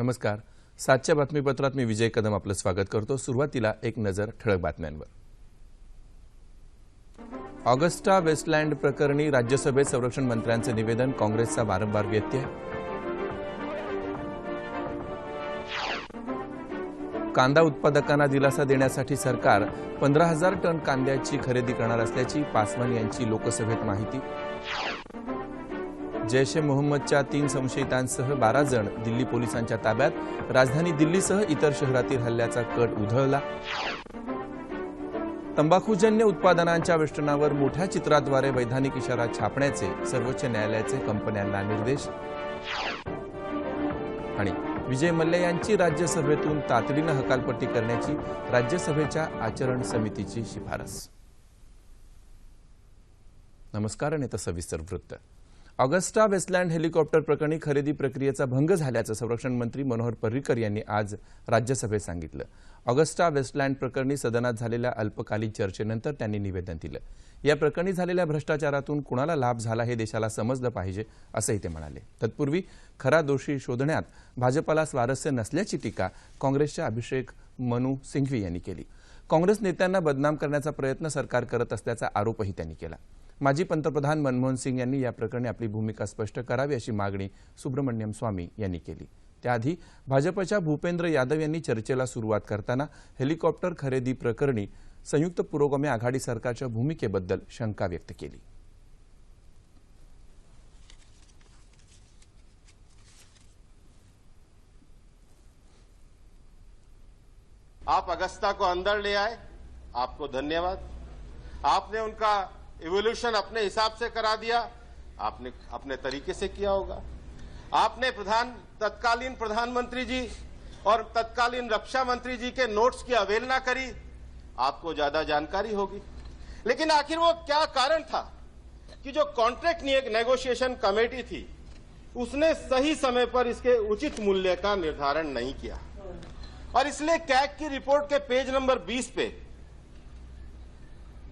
नमस्कार. 7च्या बातमीपत्रात मी विजय कदम आपलं स्वागत करतो. सुरुवातीला एक नजर ठळक बातम्यांवर. ऑगस्टा वेस्टलँड प्रकरणी राज्यसभेत संरक्षण मंत्र्यांचे निवेदन, काँग्रेसचा वारंवार व्यत्यय. कांदा उत्पादकांना दिलासा देण्यासाठी सरकार 15,000 टन कांद्याची खरेदी करणार असल्याची पासवान यांची लोकसभेत माहिती. जैश ए मोहम्मदच्या 3 संशयितांसह 12 जण दिल्ली पोलिसांच्या ताब्यात. राजधानी दिल्लीसह इतर शहरातील हल्ल्याचा कट उधळला. तंबाखूजन्य उत्पादनांच्या वेष्टनावर मोठ्या चित्राद्वारे वैधानिक इशारा छापण्याचे सर्वोच्च न्यायालयाचे कंपन्यांना निर्देश. आणि विजय मल्ल्या यांची राज्यसभेतून तातडीनं हकालपट्टी करण्याची राज्यसभेच्या आचरण समितीची शिफारस. नमस्कार आणि सविस्तर वृत्त. ऑगस्टा वेस्टलँड हेलिकॉप्टर प्रकरणी खरेदी प्रक्रियेचा भंग झाल्याचं संरक्षण मंत्री मनोहर पर्रिकर यांनी आज राज्यसभेत सांगितलं. ऑगस्टा वेस्टलँड प्रकरणी सदनात झालेल्या अल्पकालीन चर्चेनंतर त्यांनी निवेदन दिलं. या प्रकरणी झालेल्या भ्रष्टाचारातून कुणाला लाभ झाला हे देशाला समजलं पाहिजे असंही ते म्हणाले. तत्पूर्वी खरा दोषी शोधण्यात भाजपाला स्वारस्य नसल्याची टीका काँग्रेसच्या अभिषेक मनू सिंघवी यांनी केली. काँग्रेस नेत्यांना बदनाम करण्याचा प्रयत्न सरकार करत असल्याचा आरोपही त्यांनी केला. माजी पंतप्रधान मनमोहन सिंग यांनी या प्रकरणी आपली भूमिका स्पष्ट करावी अशी मागणी सुब्रमण्यम स्वामी यांनी केली. त्याआधी भाजपच्या भूपेंद्र यादव यांनी चर्चेला सुरुवात करताना हेलिकॉप्टर खरेदी प्रकरणी संयुक्त पुरोगामी आघाडी सरकारच्या भूमिकेबद्दल शंका व्यक्त केली. आप अगस्ता को अंदर ले आए, आपको धन्यवाद. आपने उनका इवोल्यूशन अपने हिसाब से करा दिया, आपने अपने तरीके से किया होगा. आपने तत्कालीन प्रधानमंत्री जी और तत्कालीन रक्षा मंत्री जी के नोट्स की अवहेलना करी, आपको ज्यादा जानकारी होगी. लेकिन आखिर वो क्या कारण था कि जो कॉन्ट्रैक्ट नेगोशिएशन कमेटी थी उसने सही समय पर इसके उचित मूल्य का निर्धारण नहीं किया. और इसलिए कैग की रिपोर्ट के पेज नंबर 20 पे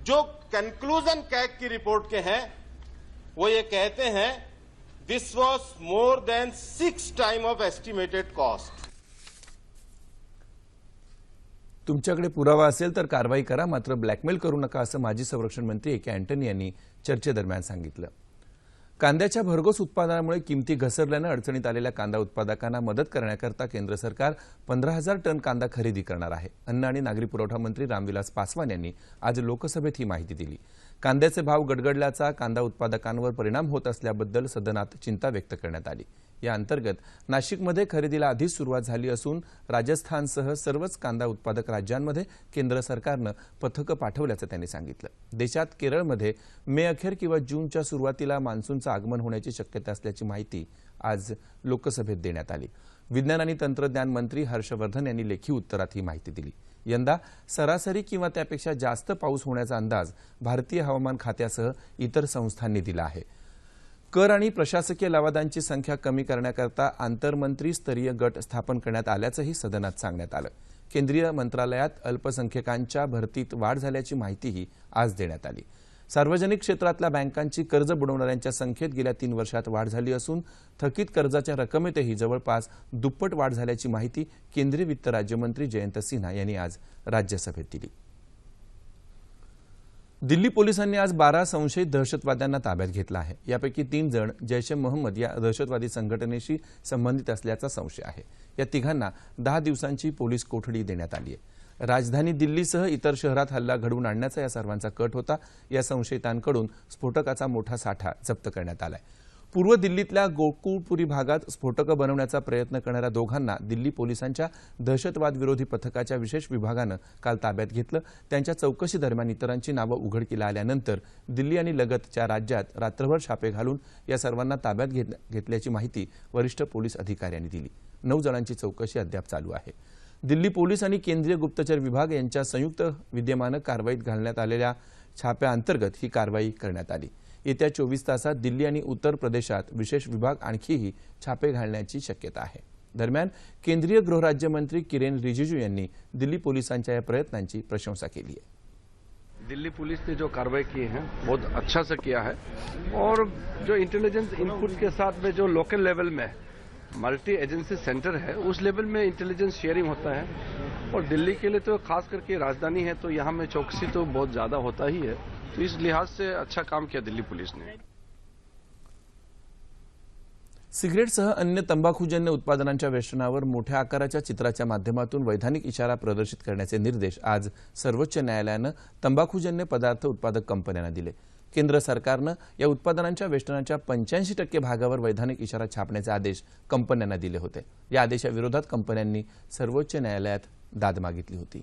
जो कंक्लूजन कैग की रिपोर्ट के हैं वो ये कहते हैं, this was more than 6 time of estimated cost. तुमच्याकडे पुरावा असेल तर कारवाई करा, मात्र ब्लॅकमेल करू नका असं माजी संरक्षण मंत्री ए.के. अँटनी यांनी चर्चेदरम्यान सांगितलं. कांद्याच्या भरघोस उत्पादनामुळे किमती घसरल्यानं अडचणीत आलेल्या कांदा उत्पादकांना मदत करण्याकरता केंद्र सरकार 15,000 टन कांदा खरेदी करणार आहे. अन्न आणि नागरी पुरवठा मंत्री रामविलास पासवान यांनी आज लोकसभेत ही माहिती दिली. कांद्याचे भाव गडगडल्याचा कांदा उत्पादकांवर परिणाम होत असल्याबद्दल सदनात चिंता व्यक्त करण्यात आली. या अंतर्गत नाशिकमध्ये खरेदीला आधीच सुरुवात झाली असून राजस्थानसह सर्वच कांदा उत्पादक राज्यांमध्ये केंद्र सरकारनं पथकं पाठवल्याचं त्यांनी सांगितलं. देशात केरळमध्ये मे अखेर किंवा जूनच्या सुरुवातीला मान्सूनचं आगमन होण्याची शक्यता असल्याची माहिती आज लोकसभेत देण्यात आली. विज्ञान आणि तंत्रज्ञान मंत्री हर्षवर्धन यांनी लेखी उत्तरात ही माहिती दिली. यंदा सरासरी किंवा त्यापेक्षा जास्त पाऊस होण्याचा अंदाज भारतीय हवामान खात्यासह इतर संस्थांनी दिला आहे. कर आणि प्रशासकीय लवादांची संख्या कमी करण्याकरता आंतरमंत्री स्तरीय गट स्थापन करण्यात आल्याचंही सदनात सांगण्यात आलं. केंद्रीय मंत्रालयात अल्पसंख्याकांच्या भरतीत वाढ झाल्याची माहितीही आज देण्यात आली. सार्वजनिक क्षेत्रातल्या बँकांची कर्ज बुडवणाऱ्यांच्या संख्येत गेल्या 3 वर्षात वाढ झाली असून थकीत कर्जाच्या रकमेतही जवळपास दुप्पट वाढ झाल्याची माहिती केंद्रीय वित्त राज्यमंत्री जयंत सिन्हा यांनी आज राज्यसभेत दिली. दिल्ली पोलिसांनी आज 12 संशयित दहशतवाद्यांना ताब्यात घेतलं आहे. यापैकी 3 जण जैश ए मोहम्मद या दहशतवादी संघटनेशी संबंधित असल्याचा संशय आहे. या तिघांना 10 दिवसांची पोलीस कोठडी देण्यात आली आहे. राजधानी दिल्लीसह इतर शहरात हल्ला घडवून आणण्याचा या सर्वांचा कट होता. या संशयितांकडून स्फोटकाचा मोठा साठा जप्त करण्यात आलाय. पूर्व दिल्लीतल्या गोकुळपुरी भागात स्फोटकं बनवण्याचा प्रयत्न करणाऱ्या दोघांना दिल्ली पोलिसांच्या दहशतवाद विरोधी पथकाच्या विशेष विभागानं काल ताब्यात घेतलं. त्यांच्या चौकशीदरम्यान इतरांची नावं उघडकीला आल्यानंतर दिल्ली आणि लगतच्या राज्यात रात्रभर छापे घालून या सर्वांना ताब्यात घेतल्याची माहिती वरिष्ठ पोलीस अधिकाऱ्यांनी दिली. 9 जणांची चौकशी अद्याप चालू आहे. दिल्ली पोलीस आणि केंद्रीय गुप्तचर विभाग यांच्या संयुक्त विद्यमानं कारवाईत घालण्यात आलेल्या छाप्याअंतर्गत ही कारवाई करण्यात आली. येत्या 24 तासात दिल्ली आणि उत्तर प्रदेशात विशेष विभाग आणखीही छापे घालण्याची शक्यता आहे. दरम्यान केंद्रीय गृहराज्यमंत्री किरेन रिजिजू यांनी दिल्ली पोलिसांच्या या प्रयत्नांची प्रशंसा केली आहे. दिल्ली पुलिस ने जो कार्रवाई की है बहुत अच्छा से किया है और जो इंटेलिजेंस इनपुट के साथ में जो लोकल लेवल में मल्टी एजेंसी सेंटर है, उस लेवल में इंटेलिजेंस शेयरिंग होता है। और दिल्ली के लिए तो खास करके राजधानी है, तो यहाँ में चौकसी तो बहुत ज्यादा होता ही है। तो इस लिहाज से अच्छा काम किया दिल्ली पुलिस ने। सिगरेटसह अन्य तंबाखूजन्य उत्पादनांच्या वेष्टनावर मोठ्या आकाराच्या चित्राच्या माध्यमातून वैधानिक इशारा प्रदर्शित करण्याचे निर्देश आज सर्वोच्च न्यायालयानं तंबाखूजन्य पदार्थ उत्पादक कंपन्यांना दिले। केंद्र सरकारनं या उत्पादनांच्या वेष्टनाच्या 85% भागावर वैधानिक इशारा छापण्याचे आदेश कंपन्यांना दिले होते। या आदेशाविरोधात कंपन्यांनी सर्वोच्च न्यायालयात दाद मागितली होती।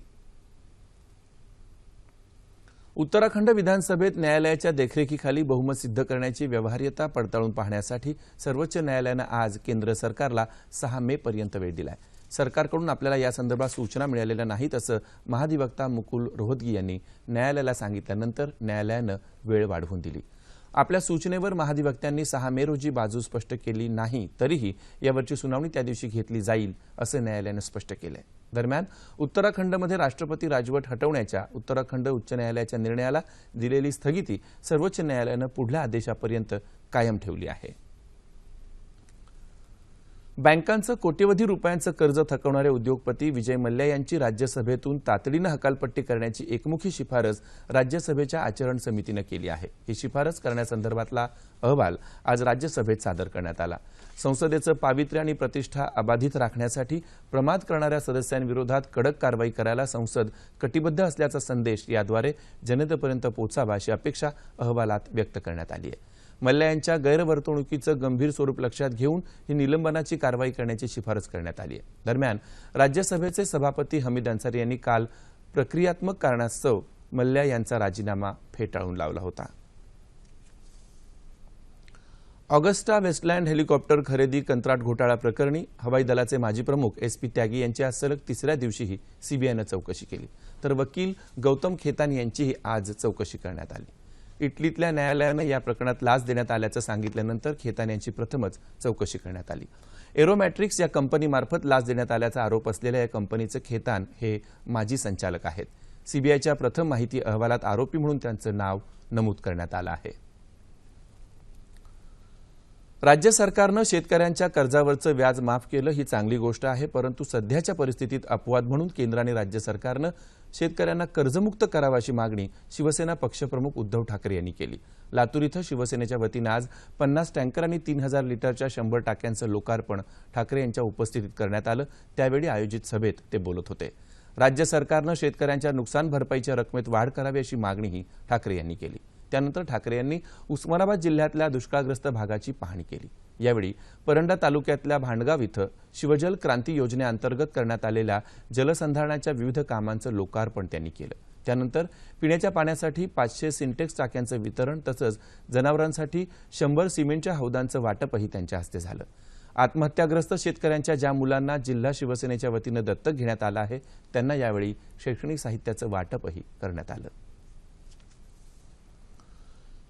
उत्तराखंड विधानसभेत न्यायालयाच्या देखरेखीखाली बहुमत सिद्ध करण्याची व्यवहार्यता पडताळून पाहण्यासाठी सर्वोच्च न्यायालयानं आज केंद्र सरकारला 6 मे पर्यंत वेळ दिलाय। सरकारकडून आपल्याला या संदर्भात सूचना मिळालेल्या नाहीत असं महाधिवक्ता मुकुल रोहतगी यांनी न्यायालयाला सांगितल्यानंतर न्यायालयानं वेळ वाढवून दिली। आपल्या सूचनेवर महाधिवक्त्यांनी 6 मे रोजी बाजू स्पष्ट केली नाही, तरीही यावरची सुनावणी त्या दिवशी घेतली जाईल असं न्यायालयानं स्पष्ट केलंय। दरम्यान उत्तराखंडमध्ये राष्ट्रपती राजवट हटवण्याच्या उत्तराखंड उच्च न्यायालयाच्या निर्णयाला दिलेली स्थगिती सर्वोच्च न्यायालयानं पुढल्या आदेशापर्यंत कायम ठेवली आहे। बँकांचं कोट्यवधी रुपयांचं कर्ज थकवणारे उद्योगपती विजय मल्ल्या यांची राज्यसभेतून तातडीनं हकालपट्टी करण्याची एकमुखी शिफारस राज्यसभेच्या आचरण समितीनं केली आहे। ही शिफारस करण्यासंदर्भातला अहवाल आज राज्यसभेत सादर करण्यात आला। संसदेचं पावित्र्य आणि प्रतिष्ठा अबाधित राखण्यासाठी प्रमाद करणाऱ्या सदस्यांविरोधात कडक कारवाई करायला संसद कटिबद्ध असल्याचा संदेश याद्वारे जनतेपर्यंत पोहोचावा अशी अपेक्षा अहवालात व्यक्त करण्यात आली आहे। मल्ल्या यांच्या गैरवर्तणुकीचं गंभीर स्वरूप लक्षात घेऊन ही निलंबनाची कारवाई करण्याची शिफारस करण्यात आली आहे। दरम्यान राज्यसभेचे सभापती हमीद अन्सारी यांनी काल प्रक्रियात्मक कारणास्तव मल्ल्या यांचा राजीनामा फेटाळून लावला होता। ऑगस्टा वेस्टलँड हेलिकॉप्टर खरेदी कंत्राट घोटाळा प्रकरणी हवाई दलाचे माजी प्रमुख SP त्यागी यांची आज सलग 3ऱ्या दिवशीही सीबीआयनं चौकशी केली, तर वकील गौतम खेतान यांचीही आज चौकशी करण्यात आली। इटलीतल्या न्यायालयानं या प्रकरणात लाच देण्यात आल्याचं सांगितल्यानंतर खेतान यांची प्रथमच चौकशी करण्यात आली। एरोमॅट्रिक्स या कंपनीमार्फत लाच देण्यात आल्याचा आरोप असलेल्या या कंपनीचे खेतान हे माजी संचालक आहेत। सीबीआयच्या प्रथम माहिती अहवालात आरोपी म्हणून त्यांचं नाव नमूद करण्यात आलं आहे। राज्य सरकारनं शेतकऱ्यांच्या कर्जावरचं व्याज माफ केलं ही चांगली गोष्ट आहे, परंतु सध्याच्या परिस्थितीत अपवाद म्हणून केंद्र आणि राज्य सरकारनं शेतकऱ्यांना कर्जमुक्त करावं अशी मागणी शिवसेना पक्षप्रमुख उद्धव ठाकरे यांनी केली। लातूर इथं शिवसेनेच्या वतीनं आज 50 टँकर आणि 3000 लिटरच्या 100 टाक्यांचं लोकार्पण ठाकरे यांच्या उपस्थितीत करण्यात आलं। त्यावेळी आयोजित सभेत ते बोलत होते। राज्य सरकारनं शेतकऱ्यांच्या नुकसान भरपाईच्या रकमेत वाढ करावी अशी मागणीही ठाकरे यांनी केली। त्यानंतर ठाकरे यांनी उस्मानाबाद जिल्ह्यातल्या दुष्काळग्रस्त भागाची पाहणी केली। यावेळी परंडा तालुक्यातल्या भांडगाव इथं शिवजल क्रांती योजनेअंतर्गत करण्यात आलेल्या जलसंधारणाच्या विविध कामांचं लोकार्पण त्यांनी केलं। त्यानंतर पिण्याच्या पाण्यासाठी 500 सिंटेक्स टाक्यांचं वितरण तसंच जनावरांसाठी 100 सिमेंटच्या हौदांचं वाटपही त्यांच्या हस्ते झालं। आत्महत्याग्रस्त शेतकऱ्यांच्या ज्या मुलांना जिल्हा शिवसेनेच्या वतीनं दत्तक घेण्यात आलं आहे त्यांना यावेळी शैक्षणिक साहित्याचं वाटपही करण्यात आलं।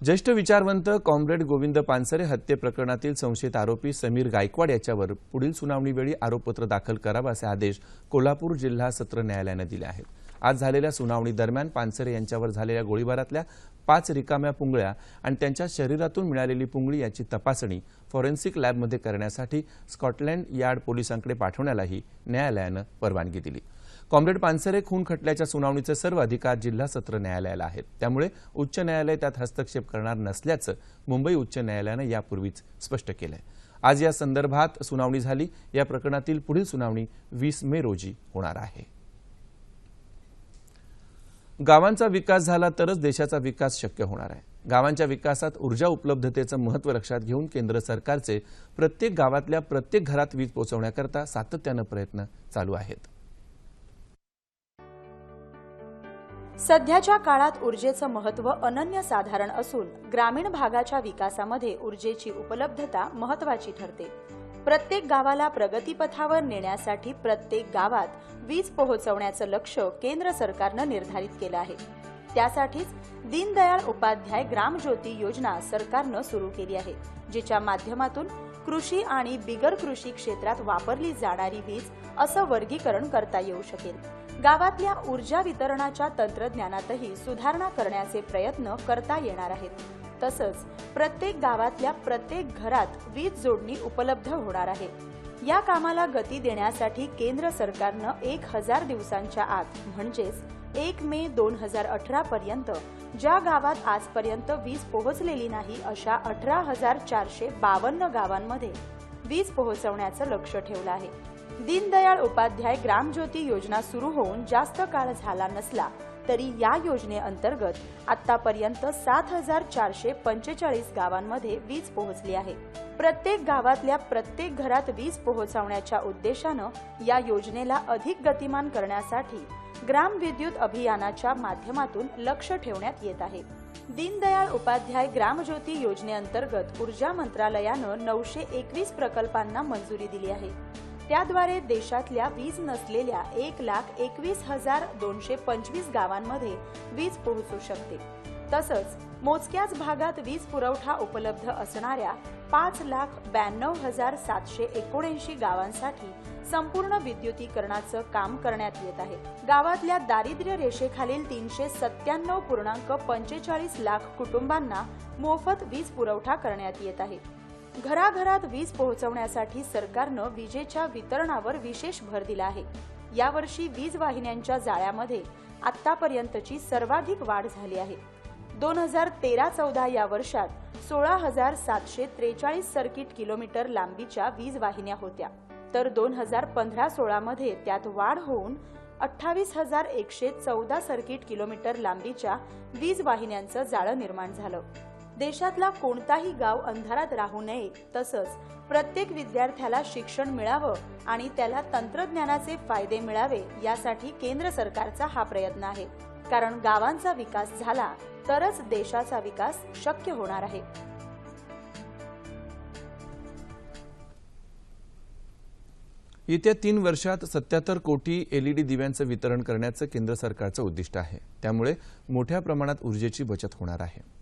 ज्येष्ठ विचारवंत कॉम्रेड गोविंद पानसरे हत्ये प्रकरणातील संशयित आरोपी समीर गायकवाड याच्यावर पुढील सुनावणीवेळी आरोपपत्र दाखल करावं असे आदेश कोल्हापूर जिल्हा सत्र न्यायालयानं दिले आहेत। आज झालेल्या सुनावणी दरम्यान पानसरे यांच्यावर झालेल्या गोळीबारातल्या 5 रिकाम्या पुंगळ्या आणि त्यांच्या शरीरातून मिळालेली पुंगळी याची तपासणी फॉरेन्सिक लॅबमध्ये करण्यासाठी स्कॉटलँड यार्ड पोलिसांकडे पाठवण्यालाही न्यायालयानं परवानगी दिली। कॉम्रेड पानसरे खून खटल्याच्या सुनावणीचे सर्व अधिकार जिल्हा सत्र न्यायालयाला आहेत, त्यामुळे उच्च न्यायालय त्यात हस्तक्षेप करणार नसल्याचं मुंबई उच्च न्यायालयानं यापूर्वीच स्पष्ट केलंय। आज या संदर्भात सुनावणी झाली। या प्रकरणातील पुढील सुनावणी 20 मे रोजी होणार आहे। गावांचा विकास झाला तरच देशाचा विकास शक्य होणार आहे। गावांच्या विकासात ऊर्जा उपलब्धतेचं महत्त्व लक्षात घेऊन केंद्र सरकारचे प्रत्येक गावातल्या प्रत्येक घरात वीज पोहोचवण्याकरता सातत्यानं प्रयत्न चालू आहेत। सध्याच्या काळात ऊर्जेचं महत्त्व अनन्यसाधारण असून ग्रामीण भागाच्या विकासामध्ये ऊर्जेची उपलब्धता महत्त्वाची ठरते। प्रत्येक गावाला प्रगतीपथावर नेण्यासाठी प्रत्येक गावात वीज पोहोचवण्याचं लक्ष्य केंद्र सरकारनं निर्धारित केलं आहे। त्यासाठीच दीनदयाळ उपाध्याय ग्रामज्योती योजना सरकारनं सुरू केली आहे, जिच्या माध्यमातून कृषी आणि बिगर कृषी क्षेत्रात वापरली जाणारी वीज असं वर्गीकरण करता येऊ शकेल। गावातल्या ऊर्जा वितरणाच्या तंत्रज्ञानातही सुधारणा करण्याचे प्रयत्न करता येणार आहेत। तसंच प्रत्येक गावातल्या प्रत्येक घरात वीज जोडणी उपलब्ध होणार आहे। या कामाला गती देण्यासाठी केंद्र सरकारनं 1000 दिवसांच्या आत म्हणजेच 1 मे 2018 पर्यंत ज्या गावात आजपर्यंत वीज पोहोचलेली नाही अशा 18,452 गावांमध्ये वीज पोहोचवण्याचं लक्ष्य ठेवलं आहे. दीनदयाळ उपाध्याय ग्रामज्योती योजना सुरू होऊन जास्त काळ झाला नसला तरी या योजनेअंतर्गत आतापर्यंत 7,445 गावांमध्ये वीज पोहोचली आहे. प्रत्येक गावातल्या प्रत्येक घरात वीज पोहोचवण्याच्या उद्देशानं या योजनेला अधिक गतिमान करण्यासाठी ग्राम विद्युत अभियानाच्या माध्यमातून लक्ष ठेवण्यात येत आहे. दीनदयाळ उपाध्याय ग्रामज्योती योजनेअंतर्गत ऊर्जा मंत्रालयानं 921 प्रकल्पांना मंजुरी दिली आहे. त्याद्वारे देशातल्या वीज नसलेल्या 1,21,225 गावांमध्ये वीज पोहोचू शकते. तसंच मोजक्याच भागात वीज पुरवठा उपलब्ध असणाऱ्या 5,92,779 गावांसाठी संपूर्ण विद्युतीकरणाचं काम करण्यात येत आहे. गावातल्या दारिद्र्य रेषेखालील 397.45 लाख कुटुंबांना मोफत वीज पुरवठा करण्यात येत आहे. घराघरात वीज पोहोचवण्यासाठी सरकारनं विजेच्या वितरणावर विशेष भर दिला आहे. यावर्षी वीज वाहिन्यांच्या जाळ्यामध्ये आतापर्यंतची सर्वाधिक वाढ झाली आहे. 2013-14 या वर्षात 16,743 सर्किट किलोमीटर लांबीच्या वीज वाहिन्या होत्या, तर 2015-16 मध्ये त्यात वाढ होऊन 28,114 सर्किट किलोमीटर लांबीच्या वीज वाहिन्यांचं जाळं निर्माण झालं. देशातला कोणताही गाव अंधारात राहू नये, तसंच प्रत्येक विद्यार्थ्याला शिक्षण मिळावं आणि त्याला तंत्रज्ञानाचे फायदे मिळावे यासाठी केंद्र सरकारचा हा प्रयत्न आहे. कारण गावांचा विकास झाला तरच देशाचा विकास शक्य होणार आहे. येत्या 3 वर्षात 77 कोटी एलईडी दिव्यांचं वितरण करण्याचं केंद्र सरकारचं उद्दिष्ट आहे. त्यामुळे मोठ्या प्रमाणात ऊर्जेची बचत होणार आहे.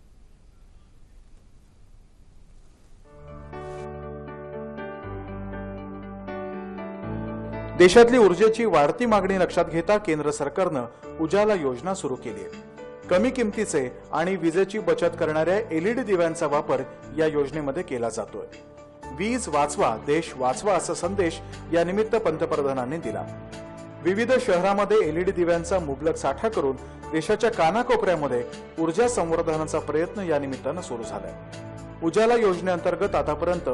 देशातली ऊर्जेची वाढती मागणी लक्षात घेता केंद्र सरकारनं उजाला योजना सुरू केली आहे. कमी किमतीचे आणि विजेची बचत करणाऱ्या एलईडी दिव्यांचा वापर या योजनेमध्ये केला जातोय. वीज वाचवा, देश वाचवा असा संदेश या निमित्त पंतप्रधानांनी दिला. विविध शहरांमध्ये एलईडी दिव्यांचा मुबलक साठा करून देशाच्या कानाकोपऱ्यामध्ये ऊर्जा संवर्धनाचा प्रयत्न या निमित्तानं सुरू झालाय. उजाला योजनेअंतर्गत आतापर्यंत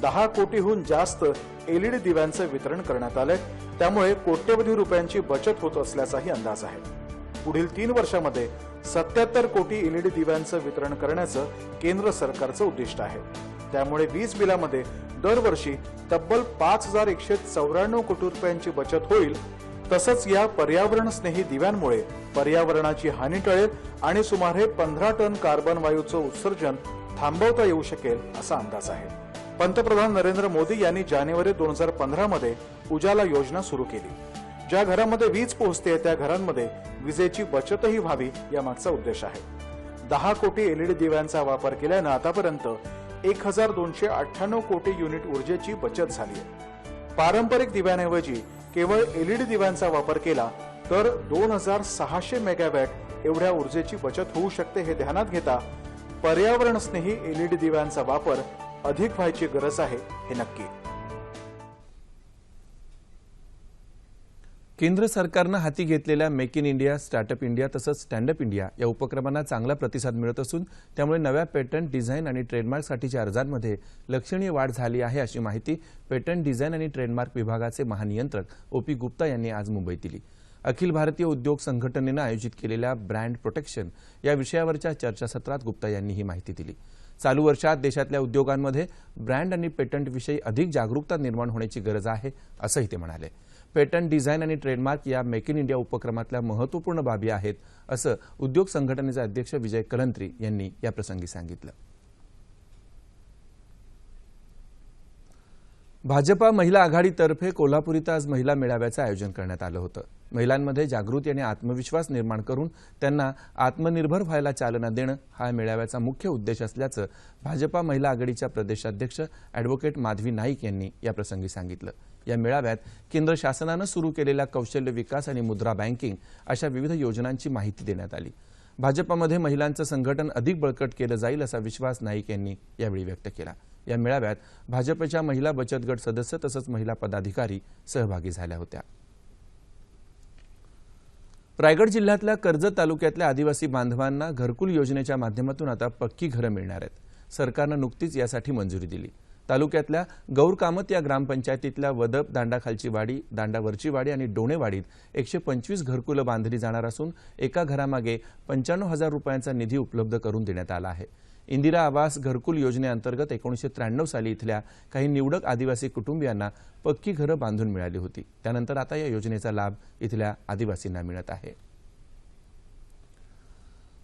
10 कोटीहून जास्त एलईडी दिव्यांचं वितरण करण्यात आलंय. त्यामुळे कोट्यवधी रुपयांची बचत होत असल्याचाही अंदाज आहे. पुढील 3 वर्षांमध्ये 77 कोटी एलईडी दिव्यांचं वितरण करण्याचं केंद्र सरकारचं उद्दिष्ट आहे. त्यामुळे वीज बिलामध्ये दरवर्षी तब्बल 5,194 कोटी रुपयांची बचत होईल. तसंच या पर्यावरण स्नेही दिव्यांमुळे पर्यावरणाची हानी टळेल आणि सुमारे 15 टन कार्बन वायूचं उत्सर्जन थांबवता येऊ शकेल असा अंदाज आहे. पंतप्रधान नरेंद्र मोदी यांनी जानेवारी 2015 मध्ये उजाला योजना सुरू केली. ज्या घरांमध्ये वीज पोहोचते त्या घरांमध्ये विजेची बचतही व्हावी या मागचा उद्देश आहे. 10 कोटी एलईडी दिव्यांचा वापर केल्यानं आतापर्यंत 1,298 कोटी युनिट ऊर्जेची बचत झाली आहे. पारंपरिक दिव्यांऐवजी केवळ एलईडी दिव्यांचा वापर केला तर 2,600 मेगावॅट एवढ्या ऊर्जेची बचत होऊ शकते. हे ध्यानात घेता पर्यावरण स्नेही एलईडी दिव्यांचा वापर अधिक व्हायची गरज आहे हे नक्की. केंद्र सरकारनं हाती घेतलेल्या make in India, startup India तसंच स्टँडअप इंडिया या उपक्रमांना चांगला प्रतिसाद मिळत असून त्यामुळे नव्या पेटंट, डिझाईन आणि ट्रेडमार्कसाठीच्या अर्जांमध्ये लक्षणीय वाढ झाली आहे, अशी माहिती पेटंट, डिझाईन आणि ट्रेडमार्क विभागाचे महानियंत्रक OP गुप्ता यांनी आज मुंबईत दिली. अखिल भारतीय उद्योग संघटनेनं आयोजित केलेल्या ब्रँड प्रोटेक्शन या विषयावरच्या चर्चासत्रात गुप्ता यांनी ही माहिती दिली. चालू वर्षात देशातल्या उद्योगांमध्ये ब्रँड आणि पेटंटविषयी अधिक जागरूकता निर्माण होण्याची गरज आहे, असंही ते म्हणाले. पेटंट, डिझाईन आणि ट्रेडमार्क या मेक इन इंडिया उपक्रमातल्या महत्त्वपूर्ण बाबी आहेत, असं उद्योग संघटनेचे अध्यक्ष विजय कलंत्री यांनी याप्रसंगी सांगितलं. भाजपा महिला आघाडीतर्फे कोल्हापूर इथं आज महिला मेळाव्याचं आयोजन करण्यात आलं होतं. महिलांमध्ये जागृती आणि आत्मविश्वास निर्माण करून त्यांना आत्मनिर्भर व्हायला चालना देणं हा मेळाव्याचा मुख्य उद्देश असल्याचं भाजपा महिला आघाडीच्या प्रदेशाध्यक्ष अॅडव्होकेट माधवी नाईक यांनी याप्रसंगी सांगितलं. या मेळाव्यात केंद्र शासनानं सुरू केलेल्या कौशल्य विकास आणि मुद्रा बँकिंग अशा विविध योजनांची माहिती देण्यात आली. भाजपमध्ये महिलांचं संघटन अधिक बळकट केलं जाईल असा विश्वास नाईक यांनी यावेळी व्यक्त केला. या मेळाव्यात भाजपच्या महिला बचत गट सदस्य तसंच महिला पदाधिकारी सहभागी झाल्या होत्या. रायगड जिल्ह्यातल्या कर्जत तालुक्यातल्या आदिवासी बांधवांना घरकुल योजनेच्या माध्यमातून आता पक्की घरं मिळणार आहेत. सरकारनं नुकतीच यासाठी मंजुरी दिली. तालुक्यातल्या गौरकामत या ग्रामपंचायतीतल्या वदप, दांडाखालची वाडी, दांडावरची वाडी आणि डोणेवाडीत 125 घरकुलं बांधली जाणार असून एका घरामागे 95,000 रुपयांचा निधी उपलब्ध करून देण्यात आला आहे. इंदिरा आवास घरकुल योजनेअंतर्गत 1993 साली इथल्या काही निवडक आदिवासी कुटुंबियांना पक्की घरं बांधून मिळाली होती. त्यानंतर आता या योजनेचा लाभ इथल्या आदिवासींना मिळत आहे.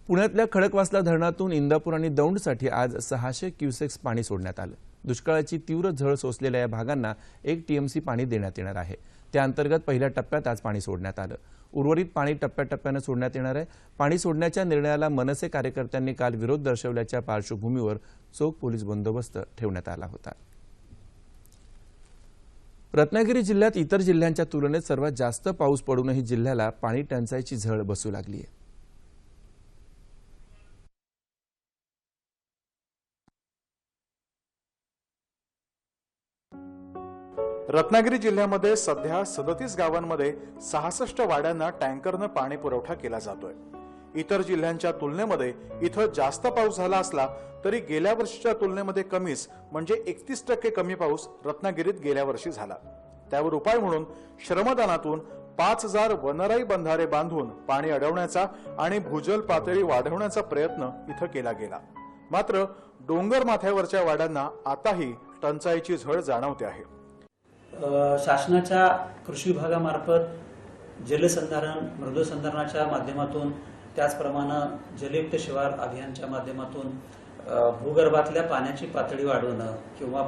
पुण्यातल्या खडकवासला धरणातून इंदापूर आणि दौंडसाठी आज 600 क्युसेक्स पाणी सोडण्यात आलं. दुष्काळाची तीव्र झळ सोसलेल्या या भागांना 1 टीएमसी पाणी देण्यात येणार आहे. त्याअंतर्गत पहिल्या टप्प्यात आज पाणी सोडण्यात आलं. उर्वरित पाणी टप्प्याटप्प्यानं सोडण्यात येणार आहे. पाणी सोडण्याच्या निर्णयाला मनसे कार्यकर्त्यांनी काल विरोध दर्शवल्याच्या पार्श्वभूमीवर चोख पोलीस बंदोबस्त ठेवण्यात आला होता. रत्नागिरी जिल्ह्यात इतर जिल्ह्यांच्या तुलनेत सर्वात जास्त पाऊस पडूनही जिल्ह्याला पाणी टंचाईची झळ बसू लागली आहे. रत्नागिरी जिल्ह्यामध्ये सध्या 37 गावांमध्ये 66 वाड्यांना टँकरनं पाणी पुरवठा केला जातोय. इतर जिल्ह्यांच्या तुलनेमध्ये इथं जास्त पाऊस झाला असला तरी गेल्या वर्षीच्या तुलनेमध्ये कमीच म्हणजे 31% कमी पाऊस रत्नागिरीत गेल्या वर्षी झाला. त्यावर उपाय म्हणून श्रमदानातून 5000 वनराई बंधारे बांधून पाणी अडवण्याचा आणि भूजल पातळी वाढवण्याचा प्रयत्न इथं केला गेला. मात्र डोंगर माथ्यावरच्या वाड्यांना आताही टंचाईची झळ जाणवते आहे. शासनाच्या कृषी विभागामार्फत जलसंधारण, मृदुसंधारणाच्या माध्यमातून, त्याचप्रमाणे जलयुक्त शिवार अभियानच्या माध्यमातून भूगर्भातल्या पाण्याची पातळी वाढवणं किंवा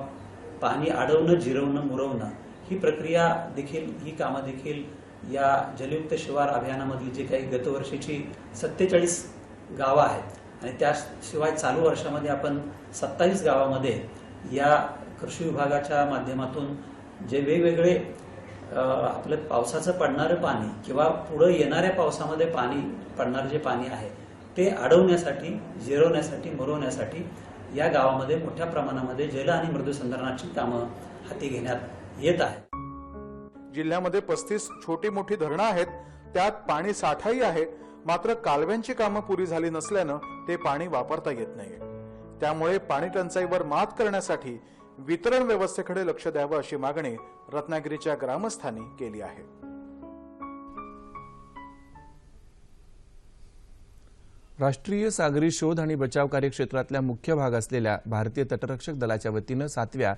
पाणी अडवणं, जिरवणं, मुरवणं ही प्रक्रिया देखील, ही कामं देखील या जलयुक्त शिवार अभियानामधली जी काही गतवर्षीची 47 गावं आहेत आणि त्याशिवाय चालू वर्षामध्ये आपण 27 गावामध्ये या कृषी विभागाच्या माध्यमातून जे वेगवेगळे आपलं पावसाचं पडणारं पाणी किंवा पुढे येणाऱ्या पावसामध्ये पाणी पडणारं जे पाणी आहे ते अडवण्यासाठी, जिरवण्यासाठी, मुरवण्यासाठी या गावामध्ये मोठ्या प्रमाणामध्ये जल आणि मृदुसंधारणाची कामं हाती घेण्यात येत आहे. जिल्ह्यामध्ये 35 छोटी मोठी धरणं आहेत. त्यात पाणी साठाही आहे. मात्र कालव्यांची कामं पुरी झाली नसल्यानं ते पाणी वापरता येत नाहीये. त्यामुळे पाणी टंचाईवर मात करण्यासाठी वितरण व्यवस्थेकडे लक्ष द्यावं अशी मागणी रत्नागिरीच्या ग्रामस्थांनी केली आहे. राष्ट्रीय सागरी शोध आणि बचाव कार्यक्षेत्रातल्या मुख्य भाग असलेल्या भारतीय तटरक्षक दलाच्या वतीनं 7व्या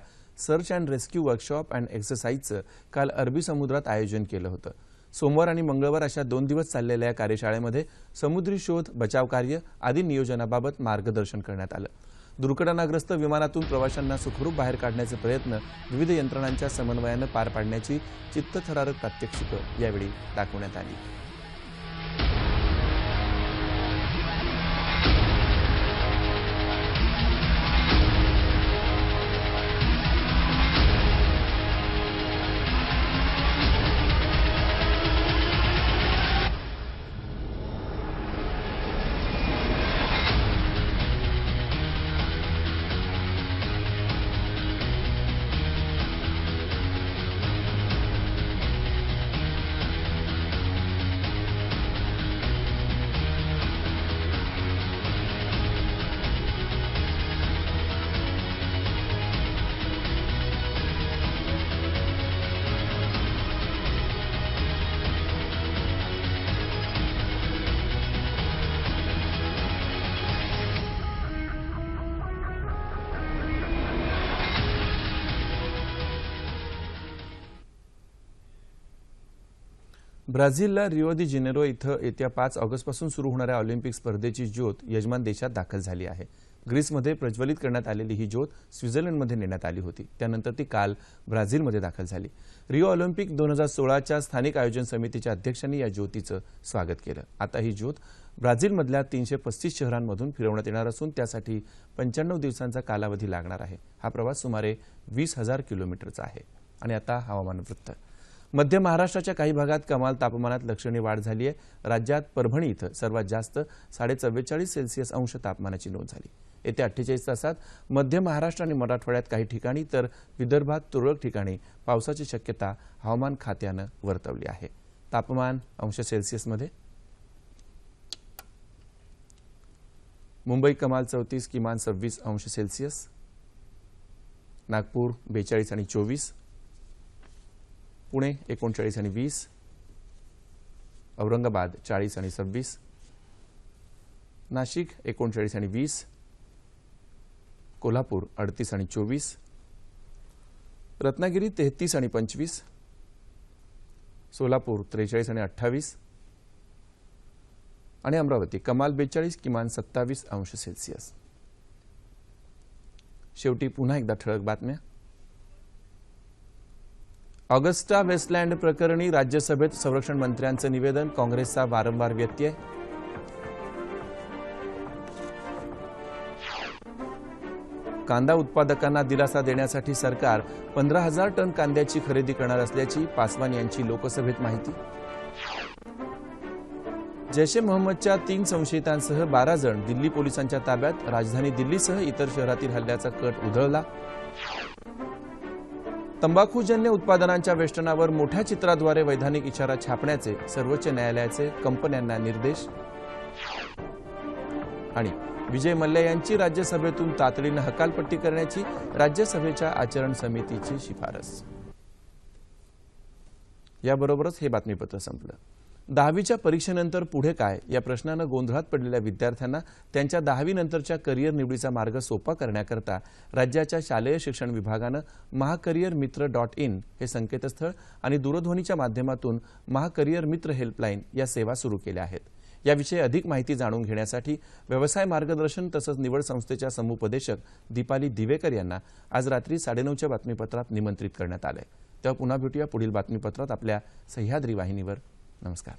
search and rescue workshop and एक्सरसाइजचं काल अरबी समुद्रात आयोजन केलं होतं. सोमवार आणि मंगळवार अशा 2 दिवस चाललेल्या या कार्यशाळेमध्ये समुद्री शोध, बचाव कार्य आदी नियोजनाबाबत मार्गदर्शन करण्यात आलं. दुर्घटनाग्रस्त विमानातून प्रवाशांना सुखरूप बाहेर काढण्याचे प्रयत्न विविध यंत्रणांच्या समन्वयानं पार पाडण्याची चित्तथरारक प्रात्यक्षिकं यावेळी दाखवण्यात आली. ब्राझीलला रिओ दी जेनेरो इथं येत्या 5 ऑगस्टपासून सुरू होणाऱ्या ऑलिम्पिक स्पर्धेची ज्योत यजमान देशात दाखल झाली आहे. ग्रीसमध्ये प्रज्वलित करण्यात आलेली ही ज्योत स्वित्झर्लंडमध्ये नेण्यात आली होती. त्यानंतर ती काल ब्राझीलमध्ये दाखल झाली. रिओ ऑलिम्पिक 2016च्या स्थानिक आयोजन समितीच्या अध्यक्षांनी या ज्योतीचं स्वागत केलं. आता ही ज्योत ब्राझीलमधल्या 335 शहरांमधून फिरवण्यात येणार असून त्यासाठी 95 दिवसांचा कालावधी लागणार आहे. हा प्रवास सुमारे 20,000 किलोमीटरचा आहे. आणि आता हवामान वृत्त. मध्य महाराष्ट्राच्या काही भागात कमाल तापमानात लक्षणीय वाढ झाली आहे. राज्यात परभणी इथं सर्वात जास्त 44.5 सेल्सिअस अंश तापमानाची नोंद झाली. येत्या 48 तासात मध्य महाराष्ट्र आणि मराठवाड्यात काही ठिकाणी तर विदर्भात तुरळक ठिकाणी पावसाची शक्यता हवामान खात्यानं वर्तवली आहे. तापमान अंश सेल्सिअसमध्ये मुंबई कमाल 34, किमान 26 अंश सेल्सिअस, नागपूर 42 आणि 24, पुणे 39 आणि 20, औरंगाबाद 40 आणि 26, नाशिक 39 आणि 20, कोल्हापूर 38 आणि 24, रत्नागिरी 33 आणि 25, सोलापूर 43 आणि 28 आणि अमरावती कमाल 42, किमान 27 अंश सेल्सिअस. शेवटी पुन्हा एकदा ठळक बातम्या. ऑगस्टा वेस्टलँड प्रकरणी राज्यसभेत संरक्षण मंत्र्यांचं निवेदन, काँग्रेसचा वारंवार व्यत्यय. कांदा उत्पादकांना दिलासा देण्यासाठी सरकार 15,000 टन कांद्याची खरेदी करणार असल्याची पासवान यांची लोकसभेत माहिती. जैश ए मोहम्मदच्या 3 संशयितांसह 12 जण दिल्ली पोलिसांच्या ताब्यात, राजधानी दिल्लीसह इतर शहरातील हल्ल्याचा कट उधळला. तंबाखूजन्य उत्पादनांच्या वेष्टनावर मोठ्या चित्राद्वारे वैधानिक इशारा छापण्याचे सर्वोच्च न्यायालयाचे कंपन्यांना निर्देश. आणि विजय मल्ल्या यांची राज्यसभेतून तातडीनं हकालपट्टी करण्याची राज्यसभेच्या आचरण समितीची शिफारस. याबरोबरच हे बातमीपत्र संपलं. 10वीच्या परीक्षेनंतर पुढे काय या प्रश्नानं गोंधळात पडलेल्या विद्यार्थ्यांना त्यांच्या 10वी नंतरच्या करिअर निवडीचा मार्ग सोपा करण्याकरता राज्याच्या शालेय शिक्षण विभागानं महाकरिअर मित्र .in हे संकेतस्थळ आणि दूरध्वनीच्या माध्यमातून महाकरिअर मित्र हेल्पलाईन या सेवा सुरू केल्या आहेत. याविषयी अधिक माहिती जाणून घेण्यासाठी व्यवसाय मार्गदर्शन तसंच निवड संस्थेच्या समुपदेशक दीपाली दिवेकर यांना आज रात्री 9:30च्या बातमीपत्रात निमंत्रित करण्यात आलंय. तेव्हा पुन्हा भेटूया पुढील बातमीपत्रात आपल्या सह्याद्री वाहिनीवर. नमस्कार.